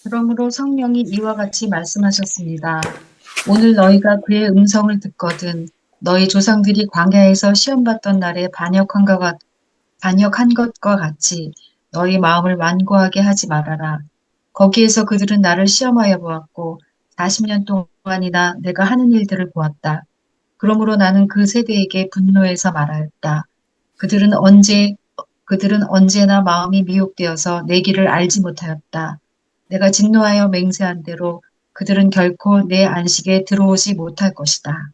그러므로 성령이 이와 같이 말씀하셨습니다. 오늘 너희가 그의 음성을 듣거든 너희 조상들이 광야에서 시험받던 날에 반역한 것과 같이 너희 마음을 완고하게 하지 말아라. 거기에서 그들은 나를 시험하여 보았고 40년 동안이나 내가 하는 일들을 보았다. 그러므로 나는 그 세대에게 분노해서 말하였다. 그들은 언제 그들은 언제나 마음이 미혹되어서 내 길을 알지 못하였다. 내가 진노하여 맹세한 대로 그들은 결코 내 안식에 들어오지 못할 것이다.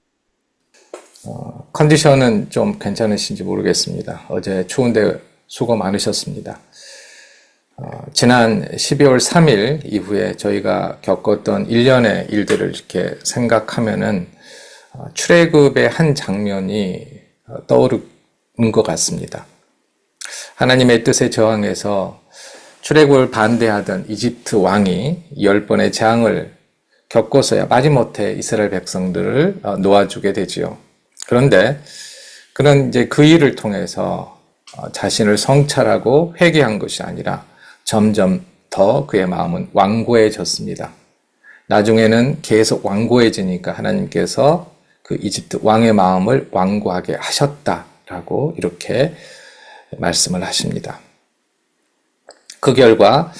컨디션은 좀 괜찮으신지 모르겠습니다. 어제 추운데 수고 많으셨습니다. 지난 12월 3일 이후에 저희가 겪었던 일련의 일들을 이렇게 생각하면은 출애굽의 한 장면이 떠오르는 것 같습니다. 하나님의 뜻에 저항해서 출애굽을 반대하던 이집트 왕이 10번의 재앙을 겪고서야 마지못해 이스라엘 백성들을 놓아주게 되지요. 그런데 그는 이제 그 일을 통해서 자신을 성찰하고 회개한 것이 아니라 점점 더 그의 마음은 완고해졌습니다. 나중에는 계속 완고해지니까 하나님께서 그 이집트 왕의 마음을 완고하게 하셨다라고 이렇게 말씀을 하십니다. 그 결과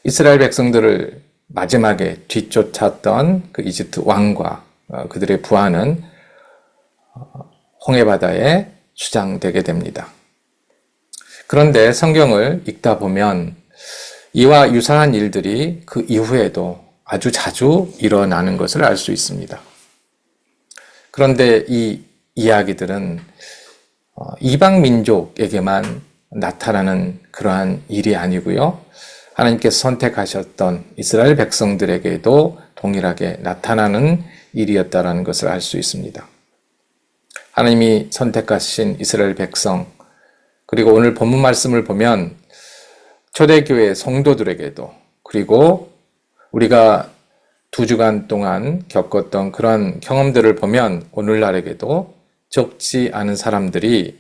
이스라엘 백성들을 마지막에 뒤쫓았던 그 이집트 왕과 그들의 부하는 홍해바다에 수장되게 됩니다. 그런데 성경을 읽다 보면 이와 유사한 일들이 그 이후에도 아주 자주 일어나는 것을 알 수 있습니다. 그런데 이 이야기들은 이방 민족에게만 나타나는 그러한 일이 아니고요. 하나님께서 선택하셨던 이스라엘 백성들에게도 동일하게 나타나는 일이었다는 것을 알 수 있습니다. 하나님이 선택하신 이스라엘 백성, 그리고 오늘 본문 말씀을 보면 초대교회 성도들에게도, 그리고 우리가 2주간 동안 겪었던 그런 경험들을 보면 오늘날에게도 적지 않은 사람들이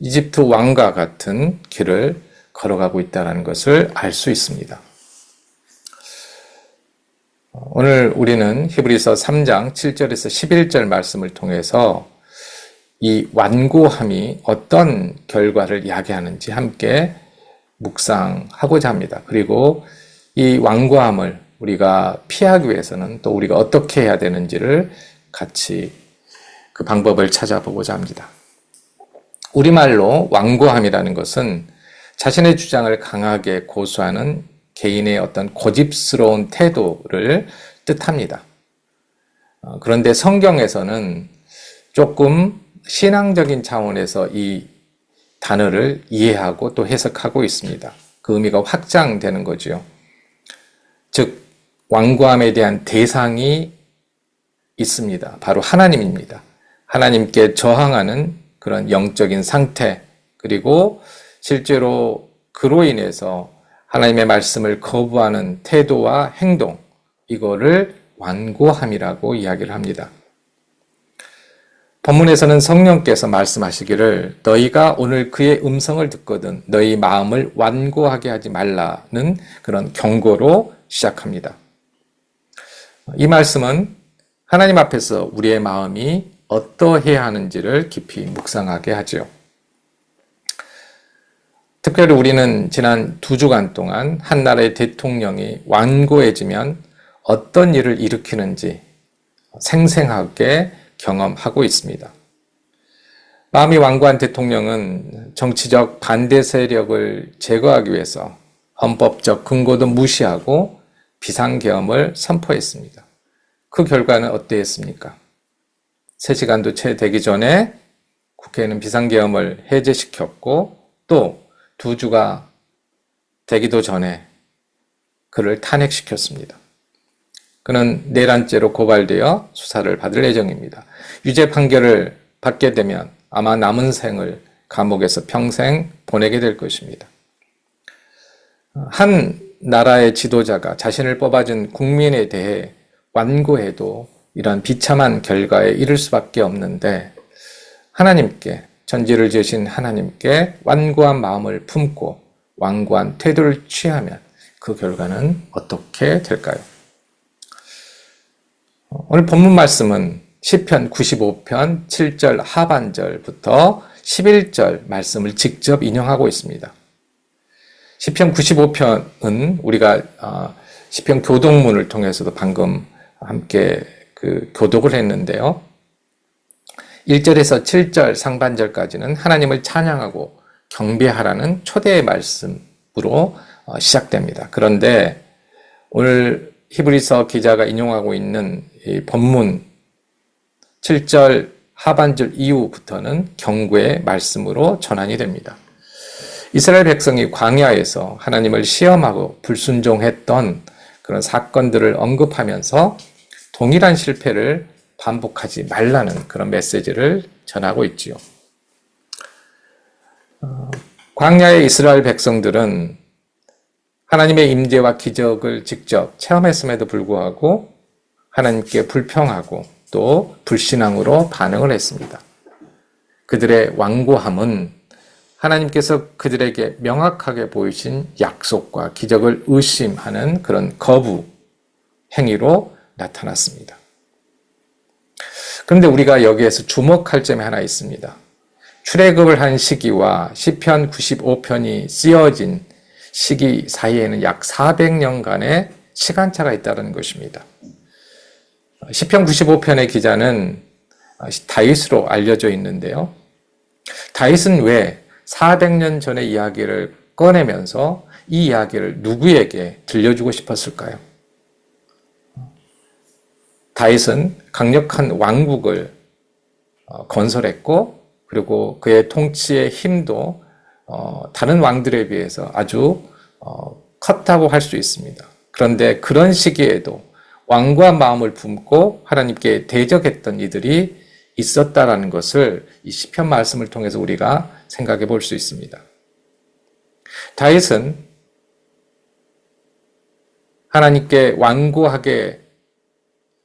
이집트 왕과 같은 길을 걸어가고 있다는 것을 알 수 있습니다. 오늘 우리는 히브리서 3장 7절에서 11절 말씀을 통해서 이 완고함이 어떤 결과를 야기하는지 함께 묵상하고자 합니다. 그리고 이 완고함을 우리가 피하기 위해서는 또 우리가 어떻게 해야 되는지를 같이 그 방법을 찾아보고자 합니다. 우리말로 완고함이라는 것은 자신의 주장을 강하게 고수하는 개인의 어떤 고집스러운 태도를 뜻합니다. 그런데 성경에서는 조금 신앙적인 차원에서 이 단어를 이해하고 또 해석하고 있습니다. 그 의미가 확장되는 거죠. 즉, 완고함에 대한 대상이 있습니다. 바로 하나님입니다. 하나님께 저항하는 그런 영적인 상태, 그리고 실제로 그로 인해서 하나님의 말씀을 거부하는 태도와 행동, 이거를 완고함이라고 이야기를 합니다. 본문에서는 성령께서 말씀하시기를 너희가 오늘 그의 음성을 듣거든 너희 마음을 완고하게 하지 말라는 그런 경고로 시작합니다. 이 말씀은 하나님 앞에서 우리의 마음이 어떠해야 하는지를 깊이 묵상하게 하죠. 특별히 우리는 지난 2주간 동안 한 나라의 대통령이 완고해지면 어떤 일을 일으키는지 생생하게 경험하고 있습니다. 마음이 완고한 대통령은 정치적 반대 세력을 제거하기 위해서 헌법적 근거도 무시하고 비상계엄을 선포했습니다. 그 결과는 어땠습니까? 3시간도 채 되기 전에 국회는 비상계엄을 해제시켰고 또 2주가 되기도 전에 그를 탄핵시켰습니다. 그는 내란죄로 고발되어 수사를 받을 예정입니다. 유죄 판결을 받게 되면 아마 남은 생을 감옥에서 평생 보내게 될 것입니다. 한 나라의 지도자가 자신을 뽑아준 국민에 대해 완고해도 이런 비참한 결과에 이를 수밖에 없는데 하나님께, 전지를 지으신 하나님께 완고한 마음을 품고 완고한 태도를 취하면 그 결과는 어떻게 될까요? 오늘 본문 말씀은 시편 95편 7절 하반절부터 11절 말씀을 직접 인용하고 있습니다. 시편 95편은 우리가 시편 교독문을 통해서도 방금 함께 교독을 했는데요. 1절에서 7절 상반절까지는 하나님을 찬양하고 경배하라는 초대의 말씀으로 시작됩니다. 그런데 오늘 히브리서 기자가 인용하고 있는 이 본문 7절 하반절 이후부터는 경고의 말씀으로 전환이 됩니다. 이스라엘 백성이 광야에서 하나님을 시험하고 불순종했던 그런 사건들을 언급하면서 동일한 실패를 반복하지 말라는 그런 메시지를 전하고 있지요. 광야의 이스라엘 백성들은 하나님의 임재와 기적을 직접 체험했음에도 불구하고 하나님께 불평하고 또 불신앙으로 반응을 했습니다. 그들의 완고함은 하나님께서 그들에게 명확하게 보이신 약속과 기적을 의심하는 그런 거부 행위로 나타났습니다. 그런데 우리가 여기에서 주목할 점이 하나 있습니다. 출애굽을 한 시기와 시편 95편이 쓰여진 시기 사이에는 약 400년간의 시간차가 있다는 것입니다. 시편 95편의 기자는 다윗으로 알려져 있는데요. 다윗은 왜 400년 전의 이야기를 꺼내면서 이 이야기를 누구에게 들려주고 싶었을까요? 다윗은 강력한 왕국을 건설했고 그리고 그의 통치의 힘도 다른 왕들에 비해서 아주 컸다고 할 수 있습니다. 그런데 그런 시기에도 완고한 마음을 품고 하나님께 대적했던 이들이 있었다라는 것을 이 시편 말씀을 통해서 우리가 생각해 볼 수 있습니다. 다윗은 하나님께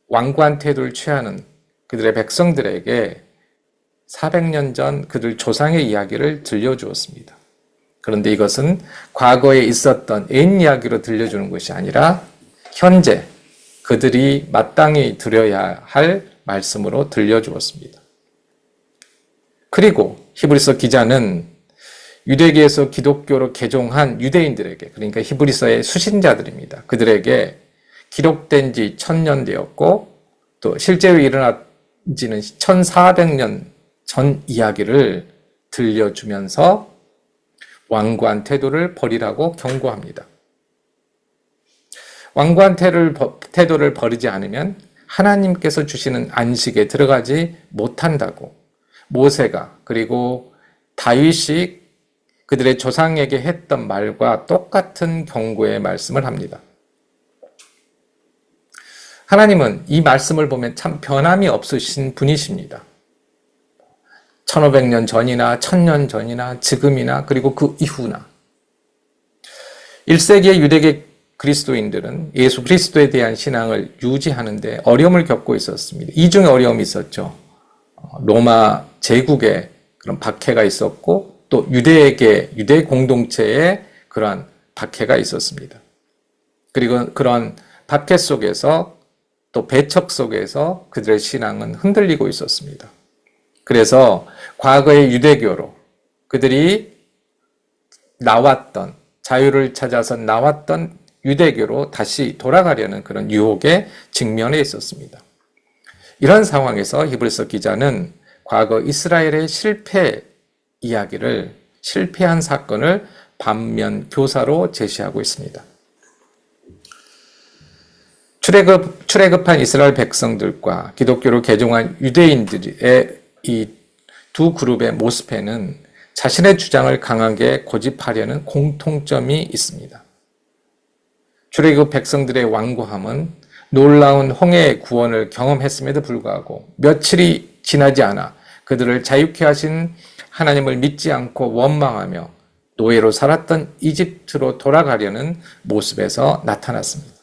완고한 태도를 취하는 그들의 백성들에게 400년 전 그들 조상의 이야기를 들려주었습니다. 그런데 이것은 과거에 있었던 옛 이야기로 들려주는 것이 아니라 현재 그들이 마땅히 들어야 할 말씀으로 들려주었습니다. 그리고 히브리서 기자는 유대계에서 기독교로 개종한 유대인들에게, 그러니까 히브리서의 수신자들입니다. 그들에게 기록된 지 1000년 되었고 또 실제로 일어난 지는 1400년 전 이야기를 들려주면서 완고한 태도를 버리라고 경고합니다. 완고한 태도를 버리지 않으면 하나님께서 주시는 안식에 들어가지 못한다고 모세가 그리고 다윗이 그들의 조상에게 했던 말과 똑같은 경고의 말씀을 합니다. 하나님은 이 말씀을 보면 참 변함이 없으신 분이십니다. 1500년 전이나 1000년 전이나 지금이나 그리고 그 이후나 1세기의 유대계 그리스도인들은 예수 그리스도에 대한 신앙을 유지하는데 어려움을 겪고 있었습니다. 이중의 어려움이 있었죠. 로마 제국에 그런 박해가 있었고 또 유대 공동체에 그러한 박해가 있었습니다. 그리고 그런 박해 속에서 또 배척 속에서 그들의 신앙은 흔들리고 있었습니다. 그래서 과거의 유대교로 그들이 나왔던 자유를 찾아서 나왔던 유대교로 다시 돌아가려는 그런 유혹에 직면해 있었습니다. 이런 상황에서 히브리서 기자는 과거 이스라엘의 실패한 사건을 반면 교사로 제시하고 있습니다. 출애굽한 이스라엘 백성들과 기독교로 개종한 유대인들의 이 두 그룹의 모습에는 자신의 주장을 강하게 고집하려는 공통점이 있습니다. 출애굽 백성들의 완고함은 놀라운 홍해의 구원을 경험했음에도 불구하고 며칠이 지나지 않아 그들을 자유케 하신 하나님을 믿지 않고 원망하며 노예로 살았던 이집트로 돌아가려는 모습에서 나타났습니다.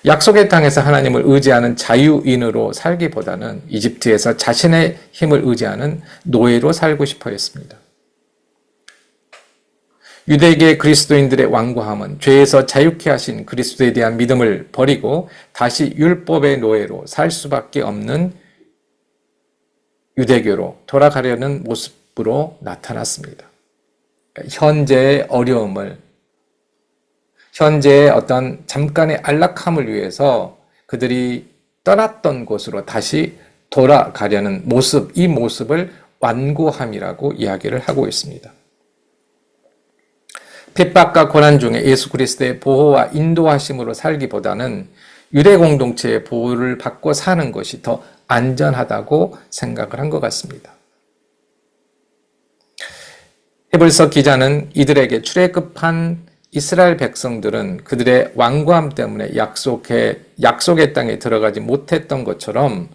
약속의 땅에서 하나님을 의지하는 자유인으로 살기보다는 이집트에서 자신의 힘을 의지하는 노예로 살고 싶어 했습니다. 유대계 그리스도인들의 완고함은 죄에서 자유케 하신 그리스도에 대한 믿음을 버리고 다시 율법의 노예로 살 수밖에 없는 유대교로 돌아가려는 모습으로 나타났습니다. 현재의 어려움을, 현재의 어떤 잠깐의 안락함을 위해서 그들이 떠났던 곳으로 다시 돌아가려는 모습, 이 모습을 완고함이라고 이야기를 하고 있습니다. 핍박과 고난 중에 예수 그리스도의 보호와 인도하심으로 살기보다는 유대 공동체의 보호를 받고 사는 것이 더 안전하다고 생각을 한 것 같습니다. 히브리서 기자는 이들에게 출애굽한 이스라엘 백성들은 그들의 완고함 때문에 약속의 땅에 들어가지 못했던 것처럼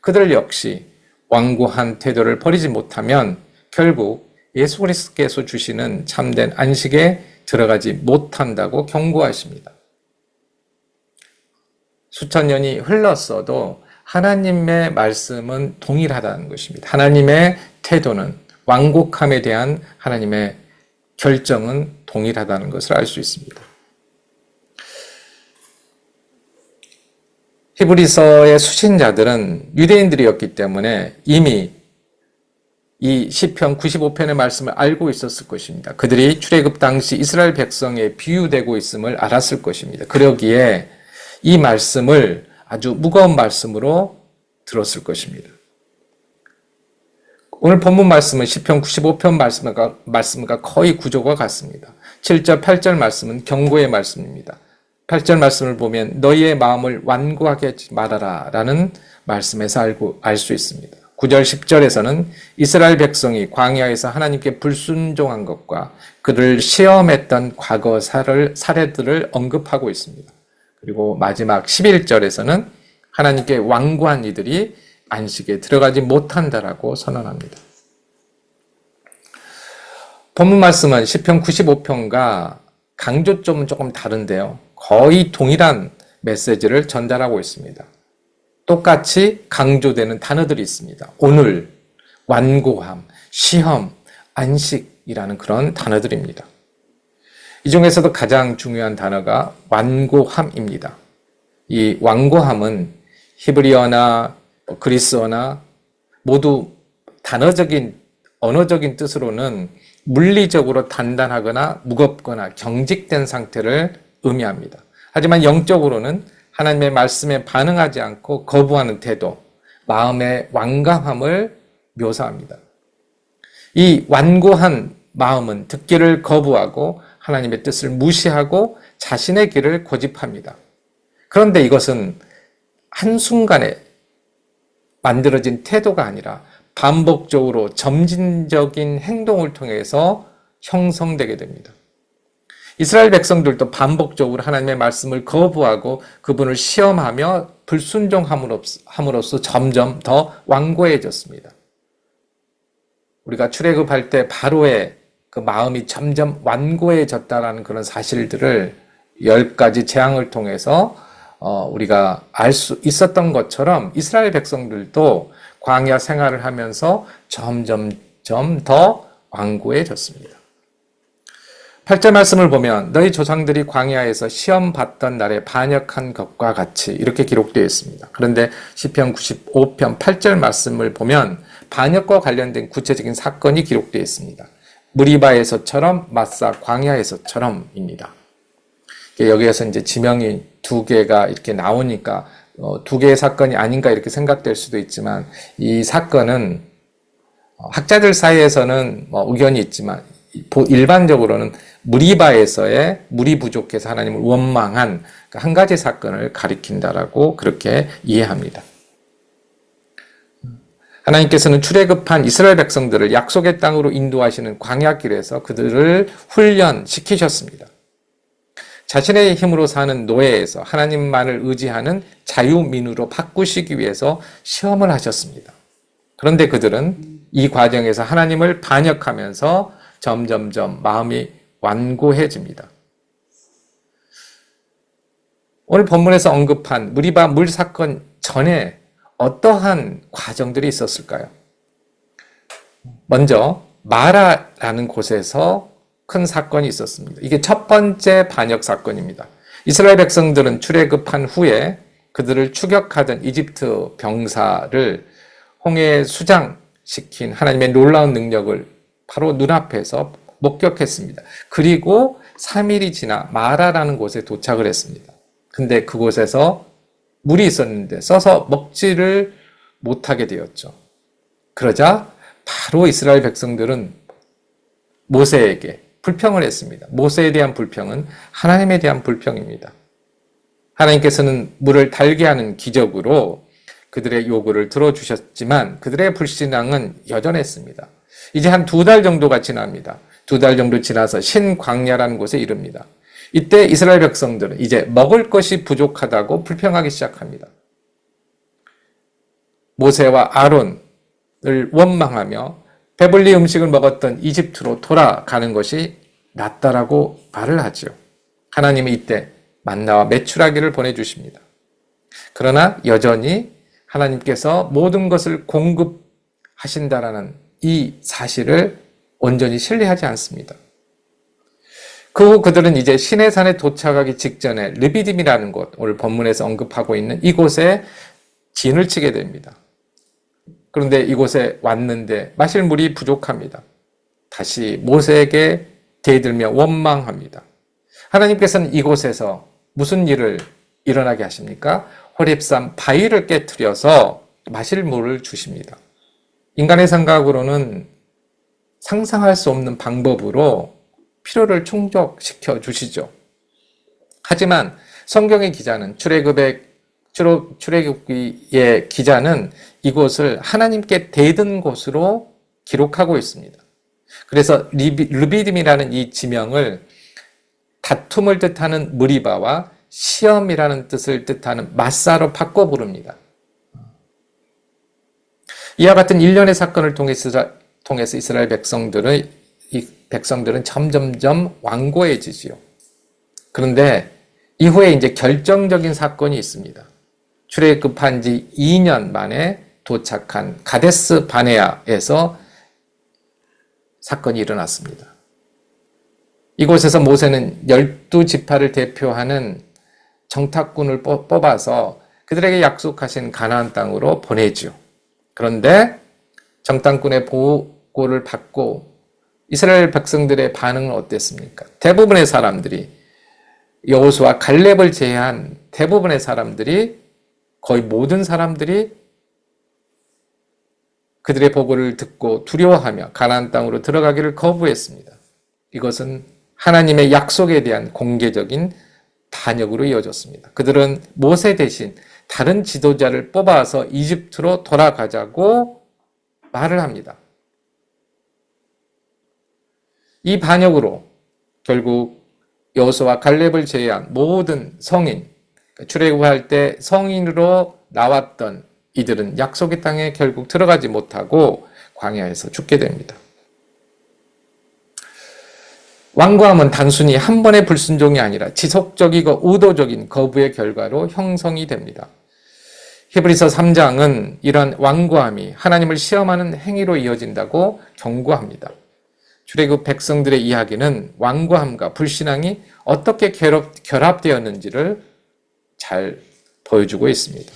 그들 역시 완고한 태도를 버리지 못하면 결국 예수 그리스도께서 주시는 참된 안식에 들어가지 못한다고 경고하십니다. 수천 년이 흘렀어도 하나님의 말씀은 동일하다는 것입니다. 하나님의 태도는, 완곡함에 대한 하나님의 결정은 동일하다는 것을 알 수 있습니다. 히브리서의 수신자들은 유대인들이었기 때문에 이미 이 시편 95편의 말씀을 알고 있었을 것입니다. 그들이 출애굽 당시 이스라엘 백성에 비유되고 있음을 알았을 것입니다. 그러기에 이 말씀을 아주 무거운 말씀으로 들었을 것입니다. 오늘 본문 말씀은 시편 95편 말씀과 거의 구조가 같습니다. 7절, 8절 말씀은 경고의 말씀입니다. 8절 말씀을 보면 너희의 마음을 완고하게 하지 말아라 라는 말씀에서 알 수 있습니다. 9절, 10절에서는 이스라엘 백성이 광야에서 하나님께 불순종한 것과 그를 시험했던 과거 사례들을 언급하고 있습니다. 그리고 마지막 11절에서는 하나님께 완고한 이들이 안식에 들어가지 못한다라고 선언합니다. 본문 말씀은 시편 95편과 강조점은 조금 다른데요. 거의 동일한 메시지를 전달하고 있습니다. 똑같이 강조되는 단어들이 있습니다. 오늘, 완고함, 시험, 안식이라는 그런 단어들입니다. 이 중에서도 가장 중요한 단어가 완고함입니다. 이 완고함은 히브리어나 그리스어나 모두 단어적인, 언어적인 뜻으로는 물리적으로 단단하거나 무겁거나 경직된 상태를 의미합니다. 하지만 영적으로는 하나님의 말씀에 반응하지 않고 거부하는 태도, 마음의 완강함을 묘사합니다. 이 완고한 마음은 듣기를 거부하고 하나님의 뜻을 무시하고 자신의 길을 고집합니다. 그런데 이것은 한순간에 만들어진 태도가 아니라 반복적으로 점진적인 행동을 통해서 형성되게 됩니다. 이스라엘 백성들도 반복적으로 하나님의 말씀을 거부하고 그분을 시험하며 불순종함으로써 점점 더 완고해졌습니다. 우리가 출애굽할 때 바로의 그 마음이 점점 완고해졌다라는 그런 사실들을 10가지 재앙을 통해서 우리가 알 수 있었던 것처럼 이스라엘 백성들도 광야 생활을 하면서 점점점 더 완고해졌습니다. 8절 말씀을 보면 너희 조상들이 광야에서 시험 받던 날에 반역한 것과 같이 이렇게 기록되어 있습니다. 그런데 시편 95편 8절 말씀을 보면 반역과 관련된 구체적인 사건이 기록되어 있습니다. 무리바에서처럼 마사 광야에서처럼입니다. 여기에서 이제 지명이 두 개가 이렇게 나오니까 두 개의 사건이 아닌가 이렇게 생각될 수도 있지만 이 사건은 학자들 사이에서는 의견이 있지만 일반적으로는 무리바에서의 물이 부족해서 하나님을 원망한 한 가지 사건을 가리킨다라고 그렇게 이해합니다. 하나님께서는 출애굽한 이스라엘 백성들을 약속의 땅으로 인도하시는 광야길에서 그들을 훈련시키셨습니다. 자신의 힘으로 사는 노예에서 하나님만을 의지하는 자유민으로 바꾸시기 위해서 시험을 하셨습니다. 그런데 그들은 이 과정에서 하나님을 반역하면서 점점점 마음이 완고해집니다. 오늘 본문에서 언급한 무리바 물 사건 전에 어떠한 과정들이 있었을까요? 먼저 마라라는 곳에서 큰 사건이 있었습니다. 이게 첫 번째 반역 사건입니다. 이스라엘 백성들은 출애굽한 후에 그들을 추격하던 이집트 병사를 홍해에 수장시킨 하나님의 놀라운 능력을 바로 눈앞에서 목격했습니다. 그리고 3일이 지나 마라라는 곳에 도착을 했습니다. 근데 그곳에서 물이 있었는데 써서 먹지를 못하게 되었죠. 그러자 바로 이스라엘 백성들은 모세에게 불평을 했습니다. 모세에 대한 불평은 하나님에 대한 불평입니다. 하나님께서는 물을 달게 하는 기적으로 그들의 요구를 들어주셨지만 그들의 불신앙은 여전했습니다. 이제 한 2달 정도가 지납니다. 2달 정도 지나서 신광야라는 곳에 이릅니다. 이때 이스라엘 백성들은 이제 먹을 것이 부족하다고 불평하기 시작합니다. 모세와 아론을 원망하며 배불리 음식을 먹었던 이집트로 돌아가는 것이 낫다라고 말을 하죠. 하나님은 이때 만나와 메추라기를 보내주십니다. 그러나 여전히 하나님께서 모든 것을 공급하신다라는 이 사실을 온전히 신뢰하지 않습니다. 그 후 그들은 이제 시내산에 도착하기 직전에 르비딤이라는 곳, 오늘 본문에서 언급하고 있는 이곳에 진을 치게 됩니다. 그런데 이곳에 왔는데 마실 물이 부족합니다. 다시 모세에게 대들며 원망합니다. 하나님께서는 이곳에서 무슨 일을 일어나게 하십니까? 호렙산 바위를 깨트려서 마실 물을 주십니다. 인간의 생각으로는 상상할 수 없는 방법으로 필요를 충족시켜 주시죠. 하지만 성경의 기자는 출애굽기의 기자는 이곳을 하나님께 대든 곳으로 기록하고 있습니다. 그래서 르비딤이라는 이 지명을 다툼을 뜻하는 무리바와 시험이라는 뜻을 뜻하는 마사로 바꿔 부릅니다. 이와 같은 일련의 사건을 통해서 이스라엘 백성들은 점점점 완고해지지요. 그런데 이후에 이제 결정적인 사건이 있습니다. 출애굽한 지 2년 만에 도착한 가데스 바네아에서 사건이 일어났습니다. 이곳에서 모세는 12지파를 대표하는 정탐꾼을 뽑아서 그들에게 약속하신 가나안 땅으로 보내지요. 그런데 정탐꾼의 보고를 받고 이스라엘 백성들의 반응은 어땠습니까? 대부분의 사람들이 여호수아 갈렙을 제외한 대부분의 사람들이 거의 모든 사람들이 그들의 보고를 듣고 두려워하며 가나안 땅으로 들어가기를 거부했습니다. 이것은 하나님의 약속에 대한 공개적인 반역으로 이어졌습니다. 그들은 모세 대신 다른 지도자를 뽑아서 이집트로 돌아가자고 말을 합니다. 이 반역으로 결국 여호수아와 갈렙을 제외한 모든 성인, 출애굽할 때 성인으로 나왔던 이들은 약속의 땅에 결국 들어가지 못하고 광야에서 죽게 됩니다. 완고함은 단순히 한 번의 불순종이 아니라 지속적이고 의도적인 거부의 결과로 형성이 됩니다. 히브리서 3장은 이러한 완고함이 하나님을 시험하는 행위로 이어진다고 경고합니다. 출애굽 백성들의 이야기는 완고함과 불신앙이 어떻게 결합되었는지를 잘 보여주고 있습니다.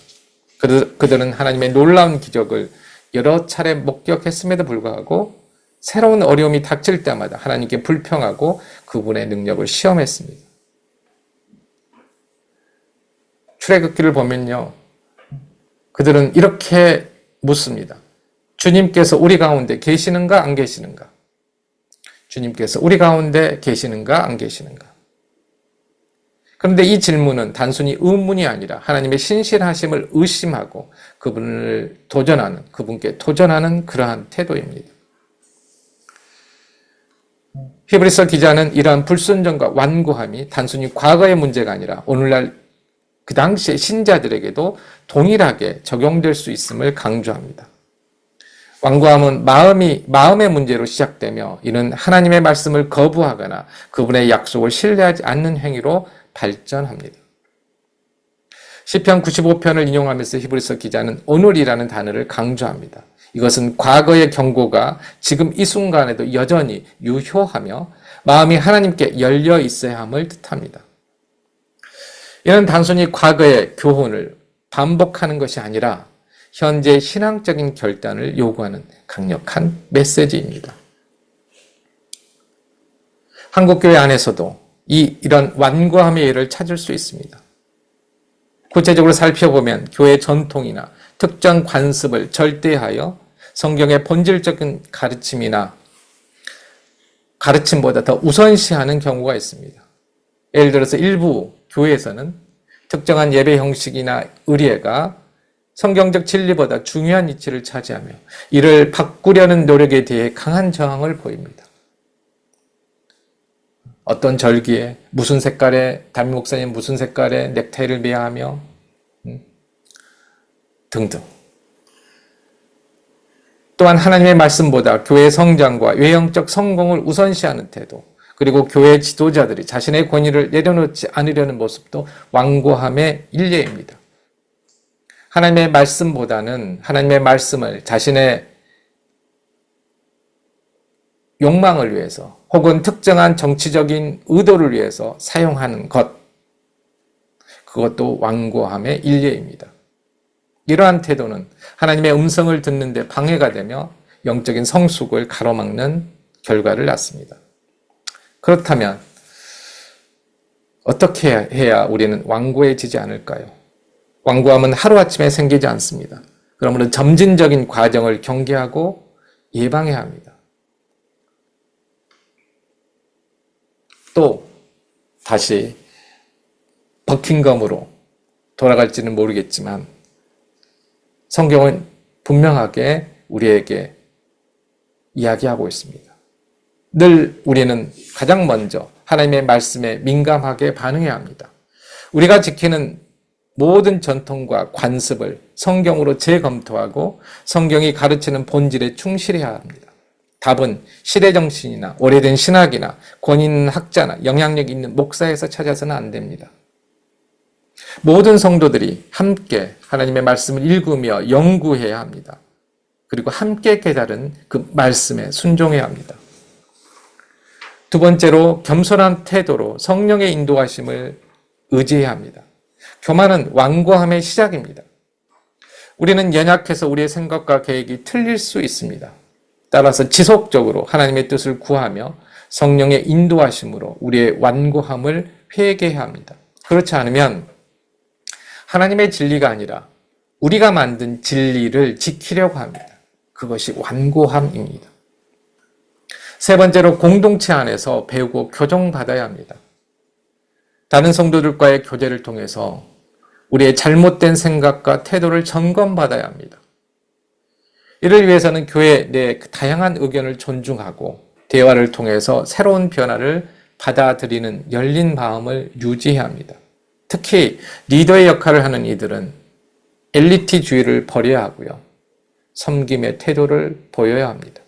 그들은 하나님의 놀라운 기적을 여러 차례 목격했음에도 불구하고 새로운 어려움이 닥칠 때마다 하나님께 불평하고 그분의 능력을 시험했습니다. 출애굽기를 보면요, 그들은 이렇게 묻습니다. 주님께서 우리 가운데 계시는가 안 계시는가? 주님께서 우리 가운데 계시는가 안 계시는가? 그런데 이 질문은 단순히 의문이 아니라 하나님의 신실하심을 의심하고 그분께 도전하는 그러한 태도입니다. 히브리서 기자는 이러한 불순종과 완고함이 단순히 과거의 문제가 아니라 오늘날 그 당시의 신자들에게도 동일하게 적용될 수 있음을 강조합니다. 완고함은 마음의 문제로 시작되며 이는 하나님의 말씀을 거부하거나 그분의 약속을 신뢰하지 않는 행위로 발전합니다. 시편 95편을 인용하면서 히브리서 기자는 오늘이라는 단어를 강조합니다. 이것은 과거의 경고가 지금 이 순간에도 여전히 유효하며 마음이 하나님께 열려 있어야 함을 뜻합니다. 이는 단순히 과거의 교훈을 반복하는 것이 아니라 현재 신앙적인 결단을 요구하는 강력한 메시지입니다. 한국교회 안에서도 이런 완고함의 예를 찾을 수 있습니다. 구체적으로 살펴보면 교회 전통이나 특정 관습을 절대하여 성경의 본질적인 가르침이나 가르침보다 더 우선시하는 경우가 있습니다. 예를 들어서 일부 교회에서는 특정한 예배 형식이나 의례가 성경적 진리보다 중요한 위치를 차지하며 이를 바꾸려는 노력에 대해 강한 저항을 보입니다. 어떤 절기에 무슨 색깔의 담임 목사님 무슨 색깔의 넥타이를 매야 하며 등등. 또한 하나님의 말씀보다 교회의 성장과 외형적 성공을 우선시하는 태도, 그리고 교회 지도자들이 자신의 권위를 내려놓지 않으려는 모습도 완고함의 일례입니다. 하나님의 말씀보다는 하나님의 말씀을 자신의 욕망을 위해서 혹은 특정한 정치적인 의도를 위해서 사용하는 것, 그것도 완고함의 일례입니다. 이러한 태도는 하나님의 음성을 듣는 데 방해가 되며 영적인 성숙을 가로막는 결과를 낳습니다. 그렇다면 어떻게 해야 우리는 완고해지지 않을까요? 완고함은 하루아침에 생기지 않습니다. 그러므로 점진적인 과정을 경계하고 예방해야 합니다. 또 다시 버킹검으로 돌아갈지는 모르겠지만 성경은 분명하게 우리에게 이야기하고 있습니다. 늘 우리는 가장 먼저 하나님의 말씀에 민감하게 반응해야 합니다. 우리가 지키는 모든 전통과 관습을 성경으로 재검토하고 성경이 가르치는 본질에 충실해야 합니다. 답은 시대정신이나 오래된 신학이나 권위 있는 학자나 영향력 있는 목사에서 찾아서는 안 됩니다. 모든 성도들이 함께 하나님의 말씀을 읽으며 연구해야 합니다. 그리고 함께 깨달은 그 말씀에 순종해야 합니다. 두 번째로 겸손한 태도로 성령의 인도하심을 의지해야 합니다. 교만은 완고함의 시작입니다. 우리는 연약해서 우리의 생각과 계획이 틀릴 수 있습니다. 따라서 지속적으로 하나님의 뜻을 구하며 성령의 인도하심으로 우리의 완고함을 회개해야 합니다. 그렇지 않으면 하나님의 진리가 아니라 우리가 만든 진리를 지키려고 합니다. 그것이 완고함입니다. 세 번째로 공동체 안에서 배우고 교정받아야 합니다. 다른 성도들과의 교제를 통해서 우리의 잘못된 생각과 태도를 점검받아야 합니다. 이를 위해서는 교회 내 다양한 의견을 존중하고 대화를 통해서 새로운 변화를 받아들이는 열린 마음을 유지해야 합니다. 특히 리더의 역할을 하는 이들은 엘리트주의를 버려야 하고요. 섬김의 태도를 보여야 합니다.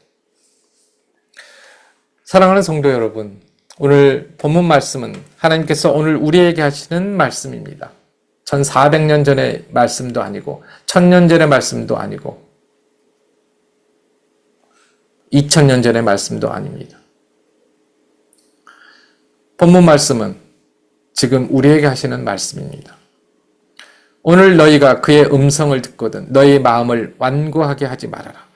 사랑하는 성도 여러분, 오늘 본문 말씀은 하나님께서 오늘 우리에게 하시는 말씀입니다. 1400년 전의 말씀도 아니고 1000년 전의 말씀도 아니고 2000년 전의 말씀도 아닙니다. 본문 말씀은 지금 우리에게 하시는 말씀입니다. 오늘 너희가 그의 음성을 듣거든 너희 마음을 완고하게 하지 말아라.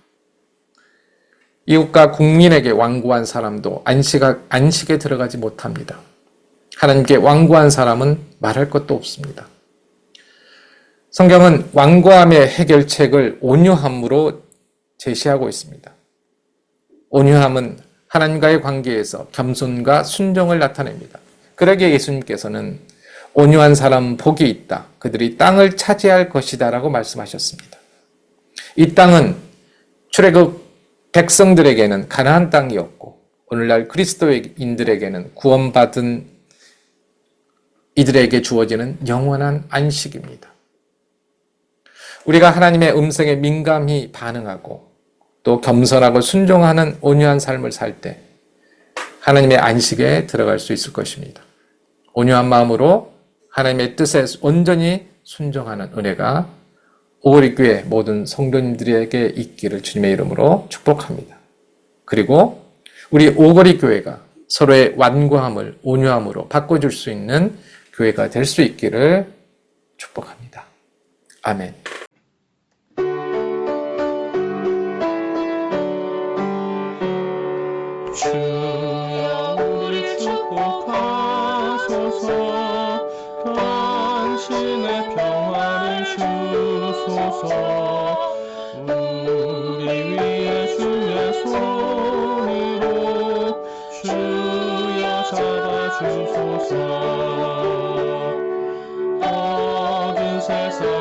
이웃과 국민에게 완고한 사람도 안식에 들어가지 못합니다. 하나님께 완고한 사람은 말할 것도 없습니다. 성경은 완고함의 해결책을 온유함으로 제시하고 있습니다. 온유함은 하나님과의 관계에서 겸손과 순종을 나타냅니다. 그러기에 예수님께서는 온유한 사람 복이 있다. 그들이 땅을 차지할 것이다 라고 말씀하셨습니다. 이 땅은 출애굽 백성들에게는 가나안 땅이었고 오늘날 그리스도인들에게는 구원받은 이들에게 주어지는 영원한 안식입니다. 우리가 하나님의 음성에 민감히 반응하고 또 겸손하고 순종하는 온유한 삶을 살 때 하나님의 안식에 들어갈 수 있을 것입니다. 온유한 마음으로 하나님의 뜻에 온전히 순종하는 은혜가 오거리 교회 모든 성도님들에게 있기를 주님의 이름으로 축복합니다. 그리고 우리 오거리 교회가 서로의 완고함을 온유함으로 바꿔줄 수 있는 교회가 될 수 있기를 축복합니다. 아멘. 주여 우리 축복하소서. 당신의 평화를 주소서. 우리 위에 주의 손으로 주여 잡아주소서. 어두운 세상